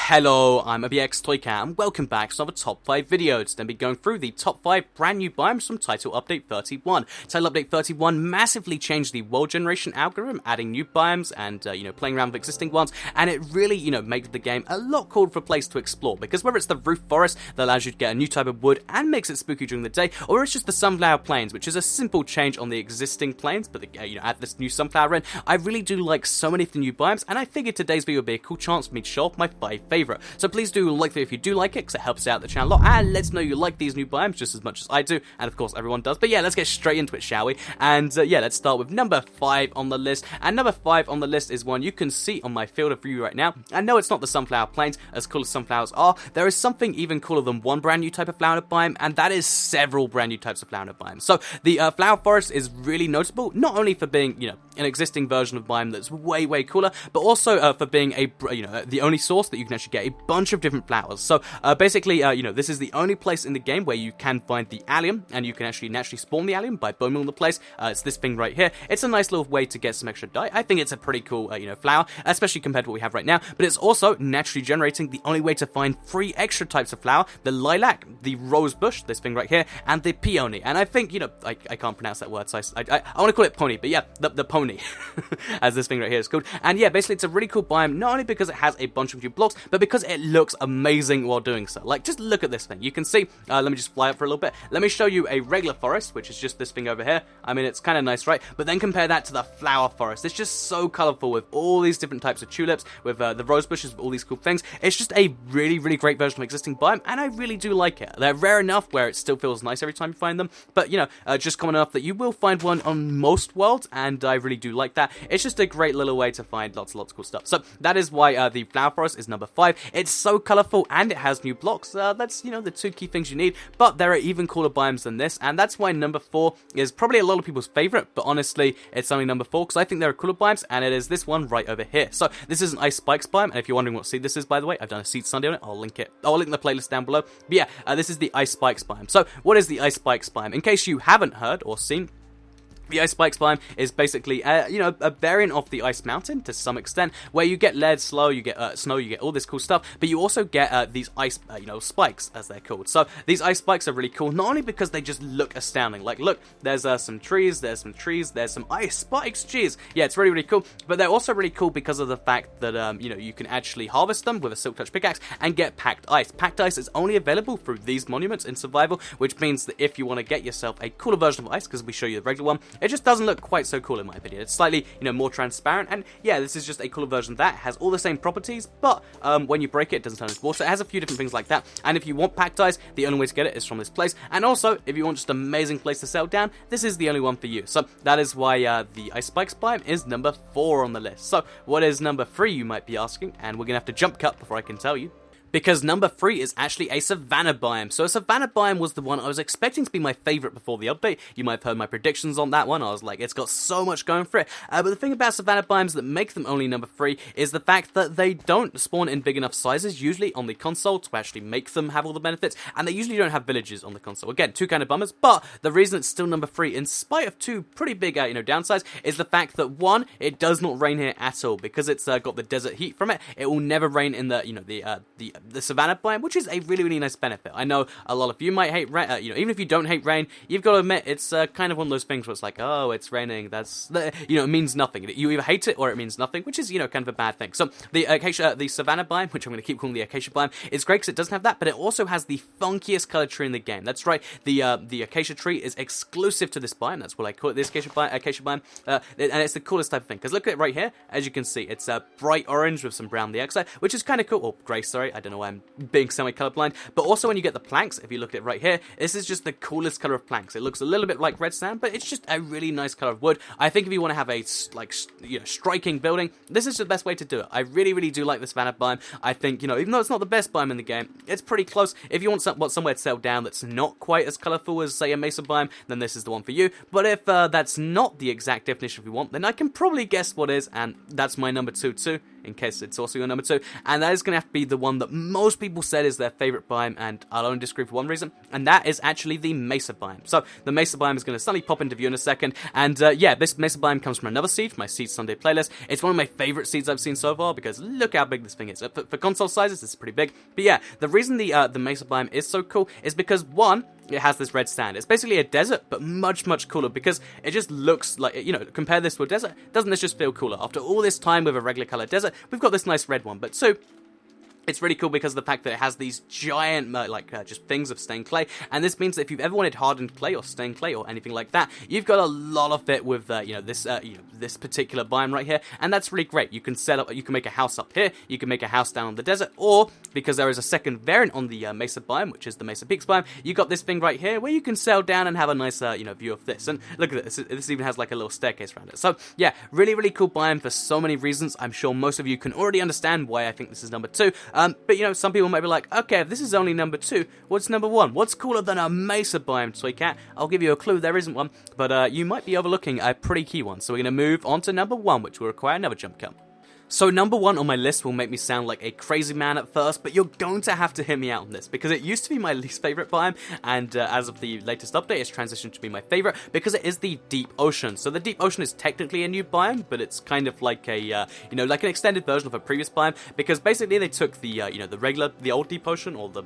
Hello, I'm ABX Toycat and welcome back to another top 5 video. Today I'll be going through the top 5 brand new biomes from Title Update 31. Title Update 31 massively changed the world generation algorithm, adding new biomes and, playing around with existing ones, and it really, made the game a lot cooler of a place to explore, because whether it's the roof forest that allows you to get a new type of wood and makes it spooky during the day, or it's just the sunflower plains, which is a simple change on the existing plains, but, add this new sunflower in, I really do like so many of the new biomes, and I figured today's video would be a cool chance for me to show off my 5 favourite. So please do like the video if you do like it, because it helps out the channel a lot, and let us know you like these new biomes just as much as I do, and of course everyone does. But yeah, let's get straight into it, shall we? And let's start with number 5 on the list, and number 5 on the list is one you can see on my field of view right now. I know it's not the sunflower plains, as cool as sunflowers are, there is something even cooler than one brand new type of flower biome, and that is several brand new types of flower biomes. So the flower forest is really notable, not only for being, an existing version of biome that's way cooler, but also for being the only source that you can actually get a bunch of different flowers. So basically, this is the only place in the game where you can find the allium, and you can actually naturally spawn the allium by booming the place. It's this thing right here. It's a nice little way to get some extra dye. I think it's a pretty cool, flower, especially compared to what we have right now, but it's also naturally generating the only way to find 3 extra types of flower: the lilac, the rose bush, this thing right here, and the peony. And I think, I can't pronounce that word, so I want to call it pony, but yeah, the pony, as this thing right here is called. And yeah, basically it's a really cool biome, not only because it has a bunch of new blocks, but because it looks amazing while doing so. Like, just look at this thing. You can see, let me just fly up for a little bit. Let me show you a regular forest, which is just this thing over here. I mean, it's kind of nice, right? But then compare that to the flower forest. It's just so colorful with all these different types of tulips, with the rose bushes, with all these cool things. It's just a really great version of existing biome, and I really do like it. They're rare enough where it still feels nice every time you find them, but, just common enough that you will find one on most worlds, and I really do like that. It's just a great little way to find lots of cool stuff. So that is why the flower forest is number 5. It's so colorful and it has new blocks. That's, the 2 key things you need, but there are even cooler biomes than this, and that's why number 4 is probably a lot of people's favorite, but honestly, it's only number 4 because I think there are cooler biomes, and it is this one right over here. So this is an ice spikes biome, and if you're wondering what seed this is, by the way, I've done a seed Sunday on it. I'll link the playlist down below. But yeah, this is the ice spikes biome. So what is the ice spikes biome? In case you haven't heard or seen, the Ice Spikes biome is basically, a variant of the Ice Mountain to some extent, where you get lead, snow, you get all this cool stuff, but you also get these ice, spikes, as they're called. So these ice spikes are really cool, not only because they just look astounding. Like, look, there's some trees, there's some ice spikes. Jeez, yeah, it's really cool. But they're also really cool because of the fact that, you can actually harvest them with a Silk Touch pickaxe and get packed ice. Packed ice is only available through these monuments in survival, which means that if you want to get yourself a cooler version of ice, because we show you the regular one, it just doesn't look quite so cool in my opinion. It's slightly, more transparent, and yeah, this is just a cooler version of that. It has all the same properties, but when you break it, it doesn't turn into water. It has a few different things like that, and if you want packed ice, the only way to get it is from this place, and also, if you want just an amazing place to settle down, this is the only one for you. So that is why the Ice Spikes biome is number 4 on the list. So what is number 3, you might be asking, and we're gonna have to jump cut before I can tell you, because number 3 is actually a Savannah biome. So a Savannah biome was the one I was expecting to be my favourite before the update. You might have heard my predictions on that one. I was like, it's got so much going for it. But the thing about Savannah biomes that make them only number 3 is the fact that they don't spawn in big enough sizes, usually on the console, to actually make them have all the benefits, and they usually don't have villages on the console. Again, 2 kind of bummers, but the reason it's still number 3, in spite of 2 pretty big, downsides, is the fact that 1, it does not rain here at all. Because it's got the desert heat from it, it will never rain in the Savannah biome, which is a really nice benefit. I know a lot of you might hate rain, even if you don't hate rain, you've got to admit it's kind of one of those things where it's like, oh, it's raining, it means nothing. You either hate it or it means nothing, which is, kind of a bad thing. So the Savannah biome, which I'm going to keep calling the acacia biome, is great because it doesn't have that, but it also has the funkiest colored tree in the game. That's right, the acacia tree is exclusive to this biome. That's what I call it, this acacia biome, and it's the coolest type of thing, because look at it right here. As you can see, it's bright orange with some brown on the outside, which is kind of cool, or grey, sorry, I don't know why I'm being semi-colorblind, but also when you get the planks, if you look at it right here, this is just the coolest color of planks. It looks a little bit like red sand, but it's just a really nice color of wood. I think if you want to have a, striking building, this is the best way to do it. I really do like this Savannah biome. I think, even though it's not the best biome in the game, it's pretty close. If you want somewhere to settle down that's not quite as colorful as, say, a Mesa biome, then this is the one for you. But if that's not the exact definition we want, then I can probably guess what is, and that's my number 2 too. in case it's also your number 2, and that is going to have to be the one that most people said is their favorite biome, and I'll only disagree for one reason, and that is actually the Mesa Biome. So the Mesa Biome is going to suddenly pop into view in a second, and yeah, this Mesa Biome comes from another seed, from my Seed Sunday playlist. It's one of my favorite seeds I've seen so far, because look how big this thing is. For console sizes, this is pretty big, but yeah, the reason the Mesa Biome is so cool is because, one, it has this red sand. It's basically a desert, but much, much cooler, because it just looks like, you know, compare this to a desert, doesn't this just feel cooler? After all this time with a regular colored desert, we've got this nice red one. But two, it's really cool because of the fact that it has these giant, just things of stained clay, and this means that if you've ever wanted hardened clay or stained clay or anything like that, you've got a lot of it with, this particular biome right here, and that's really great. You can set up, you can make a house up here, you can make a house down on the desert, or, because there is a second variant on the Mesa Biome, which is the Mesa Peaks Biome, you got this thing right here where you can sail down and have a nice, view of this, and look at this, this even has like a little staircase around it. So, yeah, really, really cool biome for so many reasons. I'm sure most of you can already understand why I think this is number 2, but, you know, some people might be like, okay, if this is only number 2, what's number 1? What's cooler than a Mesa Biome, Toy Cat? I'll give you a clue, there isn't one, but you might be overlooking a pretty key one. So we're going to move on to number 1, which will require another jump cut. So number 1 on my list will make me sound like a crazy man at first, but you're going to have to hear me out on this, because it used to be my least favorite biome, and as of the latest update, it's transitioned to be my favorite, because it is the deep ocean. So the deep ocean is technically a new biome, but it's kind of like a, like an extended version of a previous biome, because basically they took the, the old deep ocean, or the,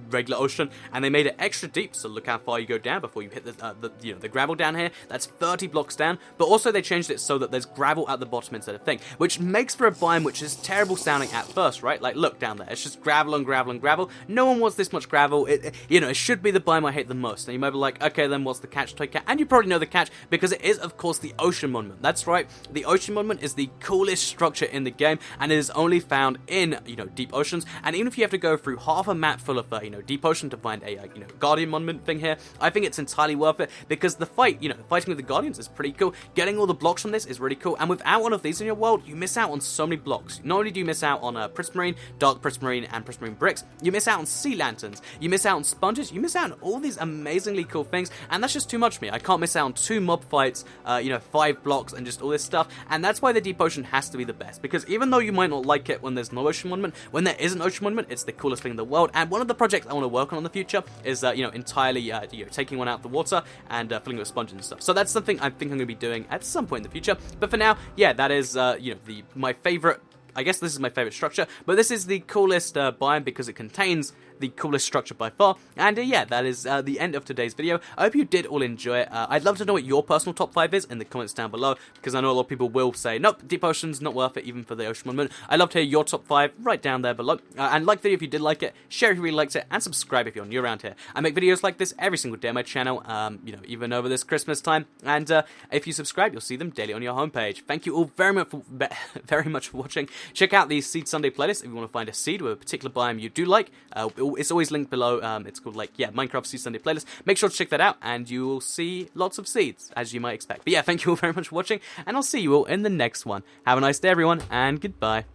regular ocean, and they made it extra deep, so look how far you go down before you hit the gravel down here. That's 30 blocks down, but also they changed it so that there's gravel at the bottom instead of thing, which makes for a biome which is terrible sounding at first, right? Like, look down there, it's just gravel and gravel and gravel. No one wants this much gravel. It should be the biome I hate the most. And you might be like, okay, then what's the catch, Toy Cat? And you probably know the catch, because it is, of course, the Ocean Monument. That's right, the Ocean Monument is the coolest structure in the game, and it is only found in, deep oceans. And even if you have to go through half a map full of, deep ocean to find a, Guardian Monument thing here, I think it's entirely worth it, because the fight, fighting with the Guardians is pretty cool. Getting all the blocks from this is really cool, and without one of these in your world, you miss out on so many blocks. Not only do you miss out on Prismarine, Dark Prismarine, and Prismarine bricks, you miss out on sea lanterns, you miss out on sponges, you miss out on all these amazingly cool things, and that's just too much for me. I can't miss out on 2 mob fights, 5 blocks, and just all this stuff, and that's why the deep ocean has to be the best, because even though you might not like it when there's no Ocean Monument, when there is an Ocean Monument, it's the coolest thing in the world. And one of the projects I want to work on in the future is, entirely, taking one out of the water and filling it with sponges and stuff. So that's something I think I'm going to be doing at some point in the future. But for now, yeah, that is, my favorite. I guess this is my favorite structure, but this is the coolest biome because it contains the coolest structure by far. And yeah, that is the end of today's video. I hope you did all enjoy it. I'd love to know what your personal top 5 is in the comments down below, because I know a lot of people will say, nope, Deep Ocean's not worth it even for the Ocean Monument. I'd love to hear your top 5 right down there below. And like the video if you did like it, share if you really liked it, and subscribe if you're new around here. I make videos like this every single day on my channel, even over this Christmas time. And if you subscribe, you'll see them daily on your homepage. Thank you all very much for watching. Check out the Seed Sunday playlist if you want to find a seed with a particular biome you do like. It's always linked below. It's called, Minecraft Seed Sunday playlist. Make sure to check that out, and you will see lots of seeds, as you might expect. But yeah, thank you all very much for watching, and I'll see you all in the next one. Have a nice day, everyone, and goodbye.